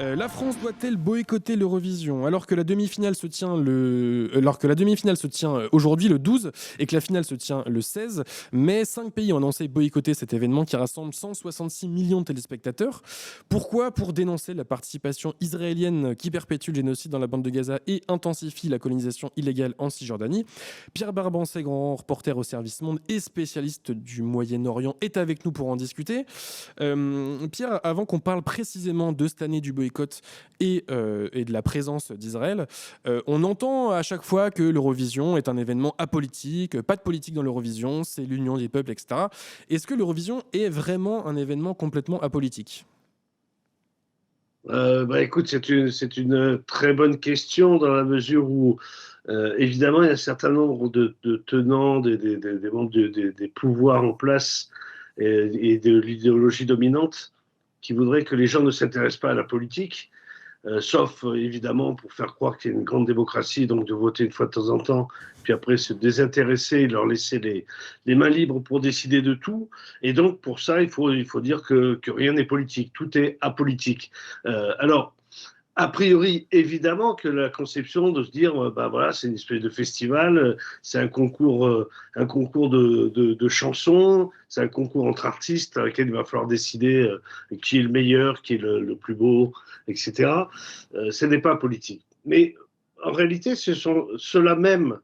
La France doit-elle boycotter l'Eurovision alors que la demi-finale se tient aujourd'hui le 12 et que la finale se tient le 16 mai? 5 pays ont annoncé boycotter cet événement qui rassemble 166 millions de téléspectateurs. Pourquoi? Pour dénoncer la participation israélienne qui perpétue le génocide dans la bande de Gaza et intensifie la colonisation illégale en Cisjordanie. Pierre Barbancé, grand reporter au service Monde et spécialiste du Moyen-Orient, est avec nous pour en discuter. Pierre, avant qu'on parle précisément de cette année du boycott et de la présence d'Israël, on entend à chaque fois que l'Eurovision est un événement apolitique, pas de politique dans l'Eurovision, c'est l'union des peuples, etc. Est-ce que l'Eurovision est vraiment un événement complètement apolitique? Écoute, c'est une très bonne question dans la mesure où, évidemment, il y a un certain nombre de tenants des membres des pouvoirs en place et de l'idéologie dominante qui voudraient que les gens ne s'intéressent pas à la politique, sauf évidemment pour faire croire qu'il y a une grande démocratie, donc de voter une fois de temps en temps, puis après se désintéresser et leur laisser les mains libres pour décider de tout. Et donc pour ça, il faut dire que rien n'est politique, tout est apolitique. Alors, a priori, évidemment que la conception de se dire, bah voilà, c'est une espèce de festival, c'est un concours de chansons, c'est un concours entre artistes dans lequel il va falloir décider qui est le meilleur, qui est le plus beau, etc. Ce n'est pas politique. Mais en réalité, ce sont ceux-là même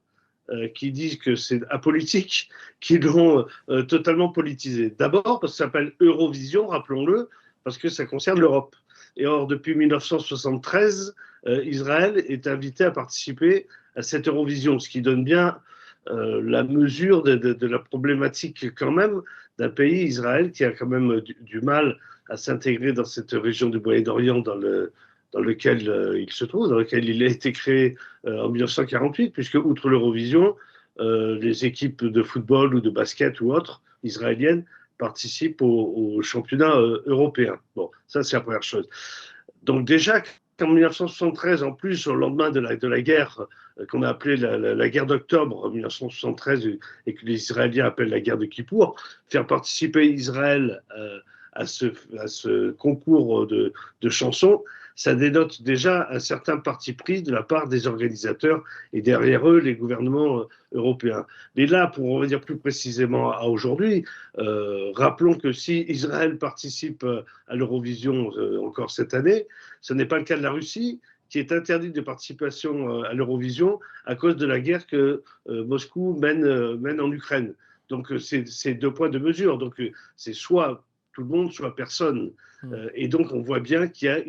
qui disent que c'est apolitique, qui l'ont totalement politisé. D'abord parce que ça s'appelle Eurovision, rappelons-le, parce que ça concerne l'Europe. Et or, depuis 1973, Israël est invité à participer à cette Eurovision, ce qui donne bien la mesure de la problématique quand même d'un pays, Israël, qui a quand même du mal à s'intégrer dans cette région du Moyen-Orient dans lequel il se trouve, dans lequel il a été créé en 1948, puisque outre l'Eurovision, les équipes de football ou de basket ou autres israéliennes participent au championnat européen. Bon, ça c'est la première chose. Donc déjà, en 1973, en plus, au lendemain de la guerre qu'on a appelée la guerre d'octobre 1973 et que les Israéliens appellent la guerre de Kippour, faire participer Israël à ce concours de chansons, ça dénote déjà un certain parti pris de la part des organisateurs et derrière eux les gouvernements européens. Mais là, pour revenir plus précisément à aujourd'hui, rappelons que si Israël participe à l'Eurovision encore cette année, ce n'est pas le cas de la Russie, qui est interdite de participation à l'Eurovision à cause de la guerre que Moscou mène en Ukraine. Donc c'est deux poids, deux mesures. Donc c'est soit tout le monde, soit personne. Et donc on voit bien qu'il y a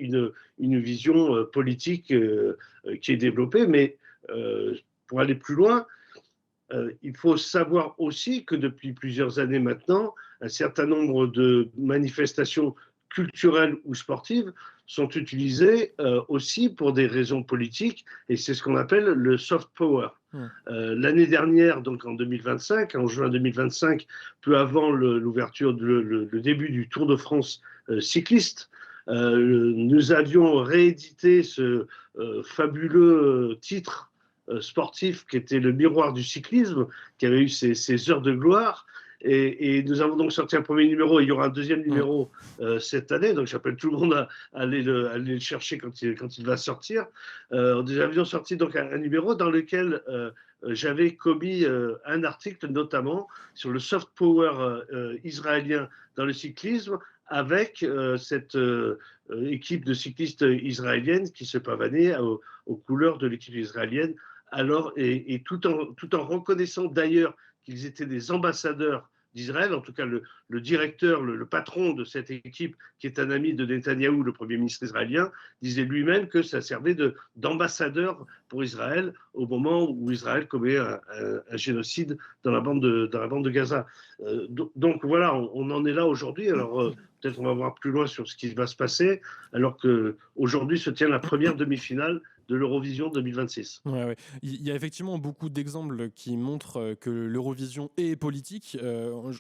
une vision politique qui est développée. Mais pour aller plus loin, il faut savoir aussi que depuis plusieurs années maintenant, un certain nombre de manifestations culturelles ou sportives sont utilisées aussi pour des raisons politiques, et c'est ce qu'on appelle le soft power. L'année dernière, donc en 2025, en juin 2025, peu avant l'ouverture, le début du Tour de France cycliste, nous avions réédité ce fabuleux titre sportif qui était le miroir du cyclisme, qui avait eu ses heures de gloire. Et nous avons donc sorti un premier numéro. Il y aura un deuxième numéro cette année. Donc j'appelle tout le monde à aller le chercher quand il va sortir. Nous avions sorti donc un numéro dans lequel j'avais commis un article notamment sur le soft power israélien dans le cyclisme avec cette équipe de cyclistes israéliennes qui se pavanait aux couleurs de l'équipe israélienne. Alors, et tout en reconnaissant d'ailleurs qu'ils étaient des ambassadeurs d'Israël, en tout cas le directeur, le patron de cette équipe, qui est un ami de Netanyahou, le premier ministre israélien, disait lui-même que ça servait d'ambassadeur pour Israël au moment où Israël commet un génocide dans la bande de Gaza. Donc voilà, on en est là aujourd'hui. Alors peut-être on va voir plus loin sur ce qui va se passer, alors qu'aujourd'hui se tient la première demi-finale de l'Eurovision 2026. Ouais, ouais. Il y a effectivement beaucoup d'exemples qui montrent que l'Eurovision est politique.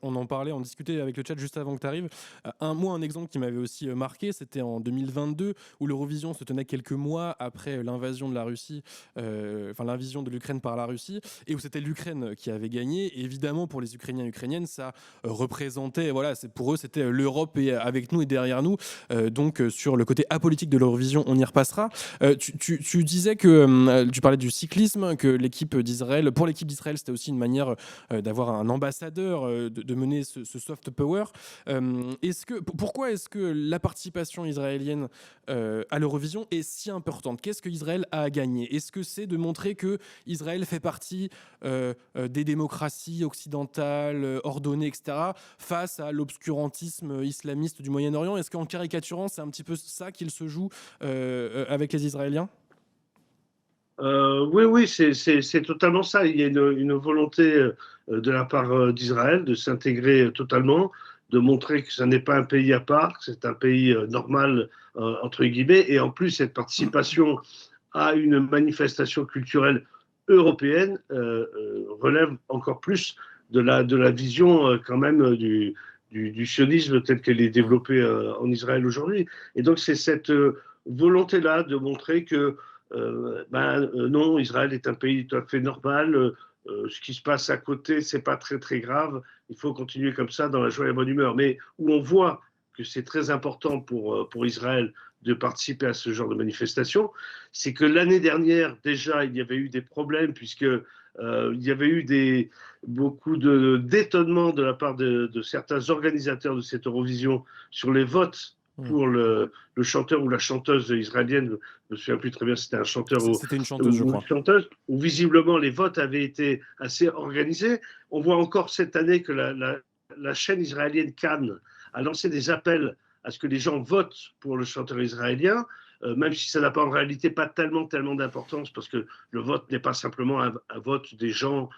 On en parlait, on discutait avec le chat juste avant que tu arrives. Moi, un exemple qui m'avait aussi marqué, c'était en 2022, où l'Eurovision se tenait quelques mois après l'invasion de la Russie, enfin l'invasion de l'Ukraine par la Russie, et où c'était l'Ukraine qui avait gagné. Et évidemment, pour les Ukrainiens et Ukrainiennes, ça représentait, voilà, pour eux, c'était l'Europe et avec nous et derrière nous. Donc, sur le côté apolitique de l'Eurovision, on y repassera. Tu disais que tu parlais du cyclisme, que l'équipe d'Israël, pour l'équipe d'Israël, c'était aussi une manière d'avoir un ambassadeur, de mener ce soft power. Pourquoi est-ce que la participation israélienne à l'Eurovision est si importante? Qu'est-ce que Israël a à gagner? Est-ce que c'est de montrer que Israël fait partie des démocraties occidentales ordonnées, etc., face à l'obscurantisme islamiste du Moyen-Orient? Est-ce qu'en caricaturant, c'est un petit peu ça qu'il se joue avec les Israéliens? Oui, oui, c'est totalement ça. Il y a une volonté de la part d'Israël de s'intégrer totalement, de montrer que ce n'est pas un pays à part, que c'est un pays normal, entre guillemets, et en plus, cette participation à une manifestation culturelle européenne relève encore plus de la vision quand même du sionisme tel qu'elle est développée en Israël aujourd'hui. Et donc, c'est cette volonté-là de montrer que non, Israël est un pays tout à fait normal. Ce qui se passe à côté, c'est pas très très grave. Il faut continuer comme ça dans la joie et la bonne humeur. Mais où on voit que c'est très important pour Israël de participer à ce genre de manifestation, c'est que l'année dernière, déjà, il y avait eu des problèmes puisque il y avait eu beaucoup d'étonnement de la part de certains organisateurs de cette Eurovision sur les votes pour le chanteur ou la chanteuse israélienne, je ne me souviens plus très bien si c'était un chanteur C'était une chanteuse, je ou une crois. chanteuse, où visiblement les votes avaient été assez organisés. On voit encore cette année que la chaîne israélienne Cannes a lancé des appels à ce que les gens votent pour le chanteur israélien, même si ça n'a pas en réalité pas tellement d'importance, parce que le vote n'est pas simplement un vote des gens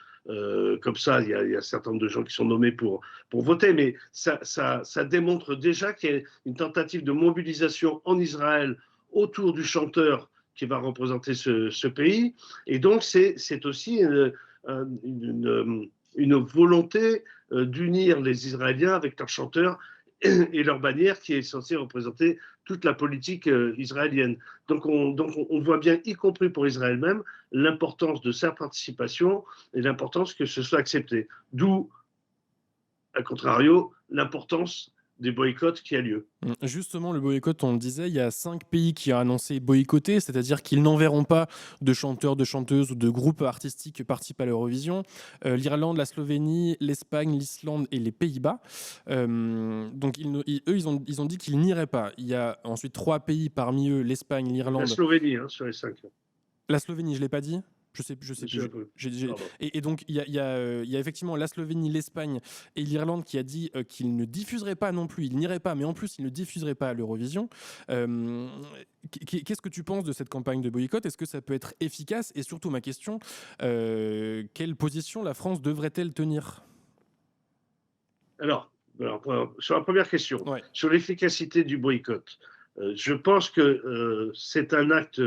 comme ça. Il y a un certain nombre de gens qui sont nommés pour voter, mais ça démontre déjà qu'il y a une tentative de mobilisation en Israël autour du chanteur qui va représenter ce pays. Et donc, c'est aussi une volonté d'unir les Israéliens avec leur chanteur et leur bannière qui est censée représenter toute la politique israélienne. Donc on voit bien, y compris pour Israël même, l'importance de sa participation et l'importance que ce soit accepté. D'où, à contrario, l'importance des boycotts qui a lieu. Justement, le boycott, on le disait, il y a 5 pays qui ont annoncé boycotter, c'est-à-dire qu'ils n'enverront pas de chanteurs, de chanteuses ou de groupes artistiques participer à l'Eurovision. L'Irlande, la Slovénie, l'Espagne, l'Islande et les Pays-Bas. Donc, eux, ils ont dit qu'ils n'iraient pas. Il y a ensuite 3 pays parmi eux, l'Espagne, La l'Irlande. Slovénie, sur les 5. La Slovénie, je ne l'ai pas dit? Je sais plus. Et donc, il y a effectivement la Slovénie, l'Espagne et l'Irlande qui a dit qu'ils ne diffuseraient pas non plus, ils n'iraient pas, mais en plus, ils ne diffuseraient pas à l'Eurovision. Qu'est-ce que tu penses de cette campagne de boycott? Est-ce que ça peut être efficace? Et surtout, ma question, quelle position la France devrait-elle tenir? Alors, sur la première question, Ouais. sur l'efficacité du boycott, je pense que c'est un acte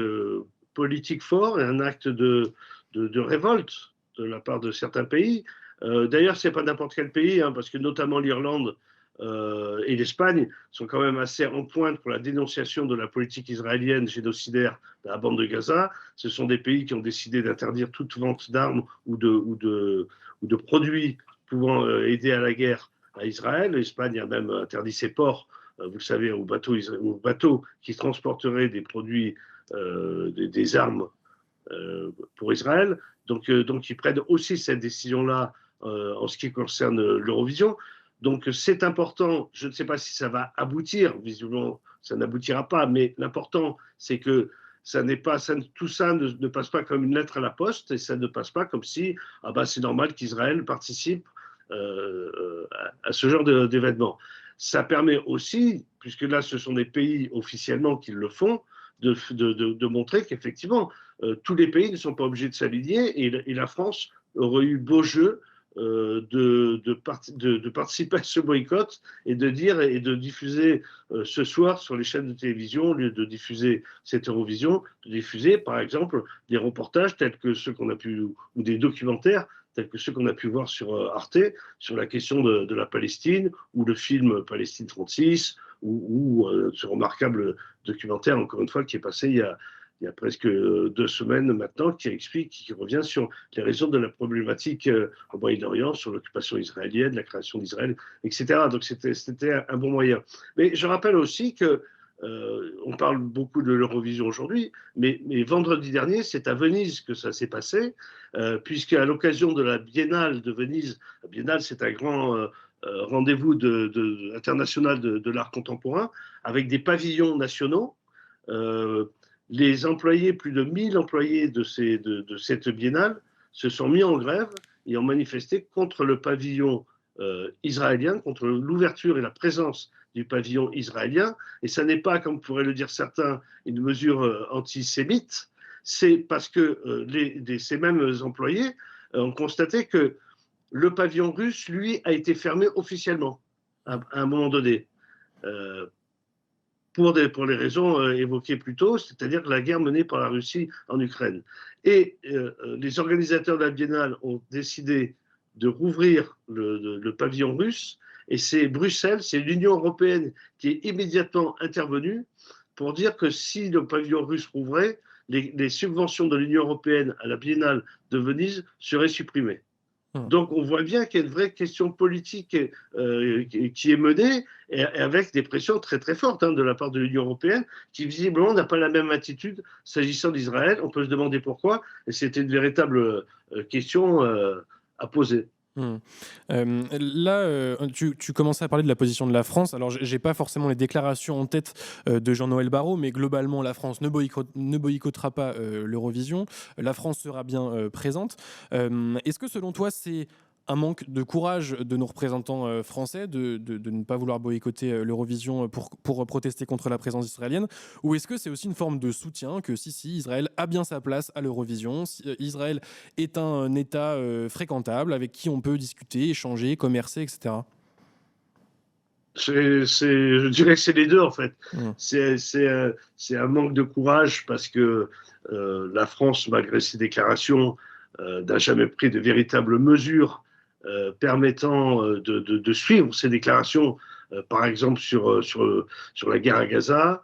politique fort et un acte de révolte de la part de certains pays. D'ailleurs, ce n'est pas n'importe quel pays, parce que notamment l'Irlande et l'Espagne sont quand même assez en pointe pour la dénonciation de la politique israélienne génocidaire de la bande de Gaza. Ce sont des pays qui ont décidé d'interdire toute vente d'armes ou de produits pouvant aider à la guerre à Israël. L'Espagne a même interdit ses ports, vous le savez, aux bateaux qui transporteraient des produits, des armes pour Israël. Donc, ils prennent aussi cette décision-là en ce qui concerne l'Eurovision. Donc, c'est important. Je ne sais pas si ça va aboutir. Visiblement, ça n'aboutira pas. Mais l'important, c'est que tout ça ne passe pas comme une lettre à la poste et ça ne passe pas comme si c'est normal qu'Israël participe à ce genre d'événement. Ça permet aussi, puisque là, ce sont des pays officiellement qui le font, de montrer qu'effectivement, tous les pays ne sont pas obligés de s'aligner et la France aurait eu beau jeu de participer à ce boycott et de dire et de diffuser ce soir sur les chaînes de télévision, au lieu de diffuser cette Eurovision, de diffuser par exemple des reportages tels que ceux qu'on a pu, ou des documentaires tels que ceux qu'on a pu voir sur Arte, sur la question de la Palestine, ou le film Palestine 36, ou ce remarquable documentaire, encore une fois, qui est passé il y a presque 2 semaines maintenant, qui revient sur les raisons de la problématique au Moyen-Orient, sur l'occupation israélienne, la création d'Israël, etc. Donc c'était un bon moyen. Mais je rappelle aussi que on parle beaucoup de l'Eurovision aujourd'hui, mais vendredi dernier, c'est à Venise que ça s'est passé, puisqu'à l'occasion de la Biennale de Venise, la Biennale, c'est un grand rendez-vous international de l'art contemporain, avec des pavillons nationaux. Euh, les employés, plus de 1000 employés de cette biennale, se sont mis en grève et ont manifesté contre le pavillon israélien, contre l'ouverture et la présence du pavillon israélien. Et ça n'est pas, comme pourraient le dire certains, une mesure antisémite, c'est parce que ces mêmes employés ont constaté que le pavillon russe, lui, a été fermé officiellement à un moment donné. Pour les raisons évoquées plus tôt, c'est-à-dire la guerre menée par la Russie en Ukraine. Et les organisateurs de la Biennale ont décidé de rouvrir le pavillon russe, et c'est Bruxelles, c'est l'Union européenne qui est immédiatement intervenue pour dire que si le pavillon russe rouvrait, les subventions de l'Union européenne à la Biennale de Venise seraient supprimées. Donc on voit bien qu'il y a une vraie question politique qui est menée, et avec des pressions très très fortes de la part de l'Union européenne, qui visiblement n'a pas la même attitude s'agissant d'Israël. On peut se demander pourquoi, et c'était une véritable question à poser. Là, tu commençais à parler de la position de la France. Alors, j'ai pas forcément les déclarations en tête de Jean-Noël Barrot, mais globalement, la France ne boycottera pas l'Eurovision. La France sera bien présente. Est-ce que, selon toi, c'est un manque de courage de nos représentants français de ne pas vouloir boycotter l'Eurovision pour protester contre la présence israélienne, ou est-ce que c'est aussi une forme de soutien que si Israël a bien sa place à l'Eurovision, Israël est un État fréquentable avec qui on peut discuter, échanger, commercer, etc. Je dirais que c'est les deux en fait. C'est un manque de courage parce que la France, malgré ses déclarations, n'a jamais pris de véritables mesures permettant de suivre ces déclarations, par exemple sur la guerre à Gaza.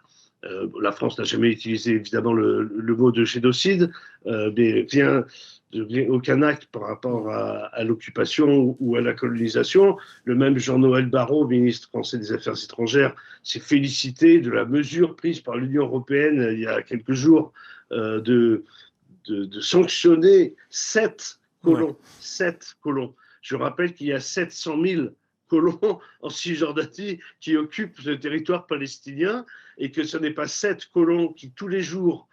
La France n'a jamais utilisé évidemment le mot de génocide, mais aucun acte par rapport à l'occupation ou à la colonisation. Le même Jean-Noël Barrot, ministre français des Affaires étrangères, s'est félicité de la mesure prise par l'Union européenne il y a quelques jours de sanctionner 7 colons. Ouais. 7 colons. Je rappelle qu'il y a 700 000 colons en Cisjordanie qui occupent le territoire palestinien, et que ce n'est pas 7 colons qui tous les jours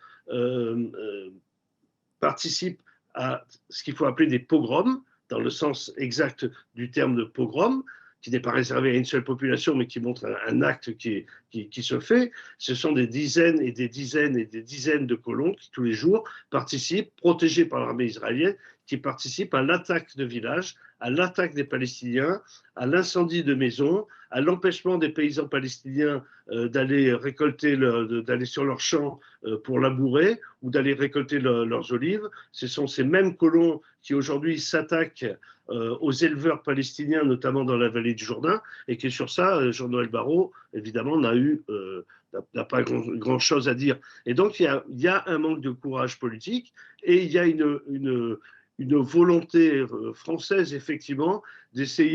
participent à ce qu'il faut appeler des pogroms, dans le sens exact du terme de pogrom, qui n'est pas réservé à une seule population, mais qui montre un acte qui se fait. Ce sont des dizaines et des dizaines et des dizaines de colons qui, tous les jours, participent, protégés par l'armée israélienne, qui participent à l'attaque de villages, à l'attaque des Palestiniens, à l'incendie de maisons, à l'empêchement des paysans palestiniens d'aller récolter, d'aller sur leurs champs pour labourer, ou d'aller récolter leurs olives. Ce sont ces mêmes colons qui aujourd'hui s'attaquent aux éleveurs palestiniens, notamment dans la vallée du Jourdain, et que sur ça, Jean-Noël Barrot, évidemment, n'a pas grand-chose à dire. Et donc, il y a un manque de courage politique, et il y a une volonté française, effectivement, d'essayer